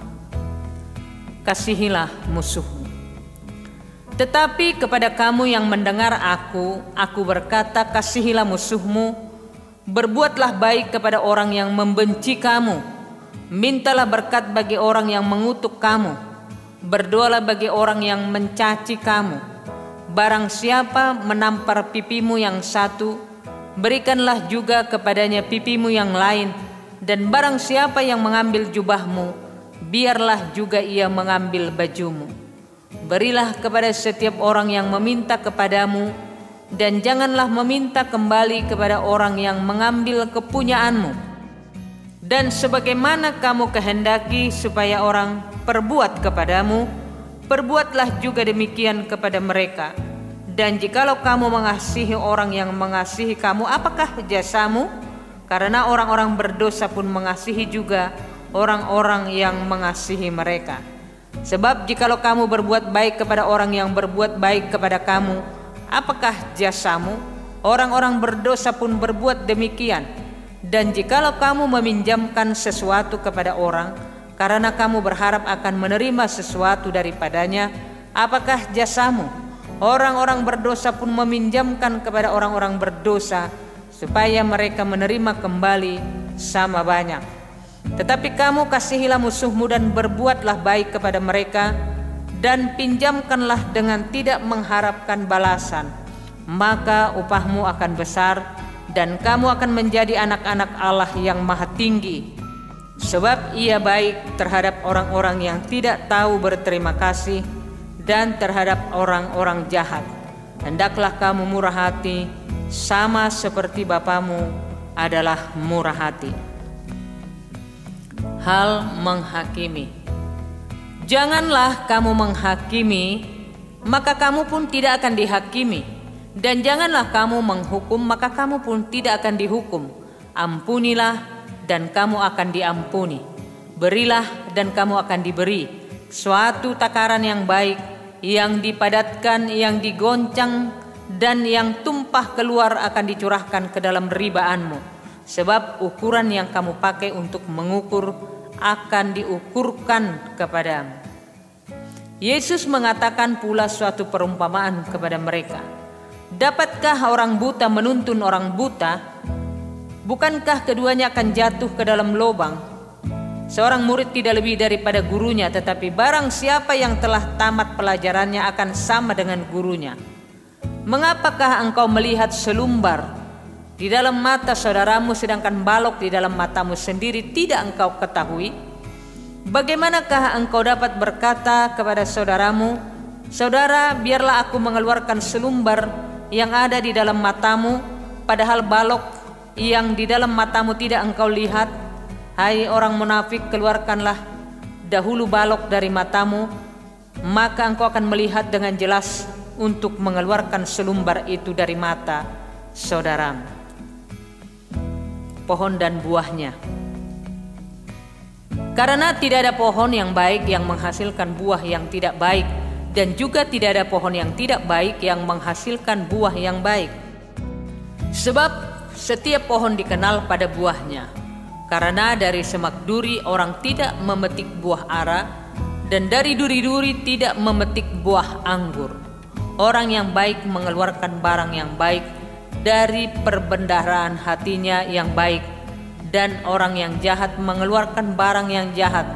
Kasihilah musuhmu. Tetapi kepada kamu yang mendengar aku berkata, kasihilah musuhmu, berbuatlah baik kepada orang yang membenci kamu, mintalah berkat bagi orang yang mengutuk kamu, berdoalah bagi orang yang mencaci kamu. Barang siapa menampar pipimu yang satu, berikanlah juga kepadanya pipimu yang lain, dan barang siapa yang mengambil jubahmu, biarlah juga ia mengambil bajumu. Berilah kepada setiap orang yang meminta kepadamu, dan janganlah meminta kembali kepada orang yang mengambil kepunyaanmu. Dan sebagaimana kamu kehendaki supaya orang perbuat kepadamu, perbuatlah juga demikian kepada mereka. Dan jikalau kamu mengasihi orang yang mengasihi kamu, apakah jasamu? Karena orang-orang berdosa pun mengasihi juga orang-orang yang mengasihi mereka. Sebab jikalau kamu berbuat baik kepada orang yang berbuat baik kepada kamu, apakah jasamu? Orang-orang berdosa pun berbuat demikian. Dan jikalau kamu meminjamkan sesuatu kepada orang, karena kamu berharap akan menerima sesuatu daripadanya, apakah jasamu? Orang-orang berdosa pun meminjamkan kepada orang-orang berdosa, supaya mereka menerima kembali sama banyak. Tetapi kamu kasihilah musuhmu dan berbuatlah baik kepada mereka, dan pinjamkanlah dengan tidak mengharapkan balasan, maka upahmu akan besar, dan kamu akan menjadi anak-anak Allah yang Maha Tinggi. Sebab Ia baik terhadap orang-orang yang tidak tahu berterima kasih, dan terhadap orang-orang jahat. Hendaklah kamu murah hati, sama seperti Bapamu adalah murah hati. Hal menghakimi. Janganlah kamu menghakimi, maka kamu pun tidak akan dihakimi. Dan janganlah kamu menghukum, maka kamu pun tidak akan dihukum. Ampunilah, dan kamu akan diampuni. Berilah, dan kamu akan diberi. Suatu takaran yang baik, yang dipadatkan, yang digoncang, dan yang tumpah keluar akan dicurahkan ke dalam ribaanmu. Sebab ukuran yang kamu pakai untuk mengukur akan diukurkan kepadamu. Yesus mengatakan pula suatu perumpamaan kepada mereka. Dapatkah orang buta menuntun orang buta? Bukankah keduanya akan jatuh ke dalam lubang? Seorang murid tidak lebih daripada gurunya, tetapi barang siapa yang telah tamat pelajarannya akan sama dengan gurunya. Mengapakah engkau melihat selumbar di dalam mata saudaramu, sedangkan balok di dalam matamu sendiri tidak engkau ketahui? Bagaimanakah engkau dapat berkata kepada saudaramu, saudara, biarlah aku mengeluarkan selumbar yang ada di dalam matamu, padahal balok yang di dalam matamu tidak engkau lihat? Hai orang munafik, keluarkanlah dahulu balok dari matamu, maka engkau akan melihat dengan jelas untuk mengeluarkan selumbar itu dari mata saudaramu. Pohon dan buahnya. Karena tidak ada pohon yang baik yang menghasilkan buah yang tidak baik, dan juga tidak ada pohon yang tidak baik yang menghasilkan buah yang baik. Sebab setiap pohon dikenal pada buahnya. Karena dari semak duri orang tidak memetik buah ara, dan dari duri-duri tidak memetik buah anggur. Orang yang baik mengeluarkan barang yang baik dari perbendaharaan hatinya yang baik, dan orang yang jahat mengeluarkan barang yang jahat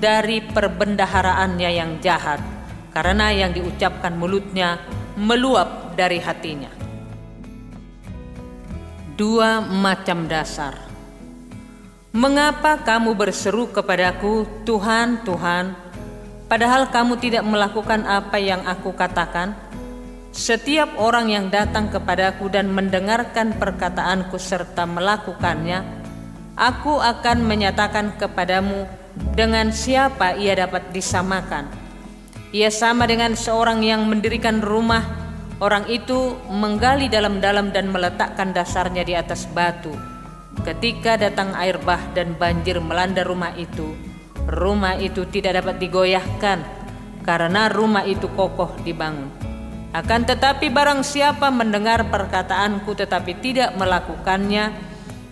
dari perbendaharaannya yang jahat, karena yang diucapkan mulutnya meluap dari hatinya. Dua macam dasar. Mengapa kamu berseru kepadaku, Tuhan, Tuhan, padahal kamu tidak melakukan apa yang aku katakan? Setiap orang yang datang kepadaku dan mendengarkan perkataanku serta melakukannya, aku akan menyatakan kepadamu dengan siapa ia dapat disamakan. Ia sama dengan seorang yang mendirikan rumah. Orang itu menggali dalam-dalam dan meletakkan dasarnya di atas batu. Ketika datang air bah dan banjir melanda rumah itu tidak dapat digoyahkan karena rumah itu kokoh dibangun. Akan tetapi barang siapa mendengar perkataanku tetapi tidak melakukannya,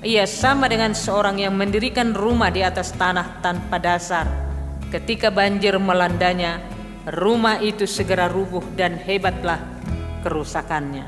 ia sama dengan seorang yang mendirikan rumah di atas tanah tanpa dasar. Ketika banjir melandanya, rumah itu segera rubuh dan hebatlah kerusakannya.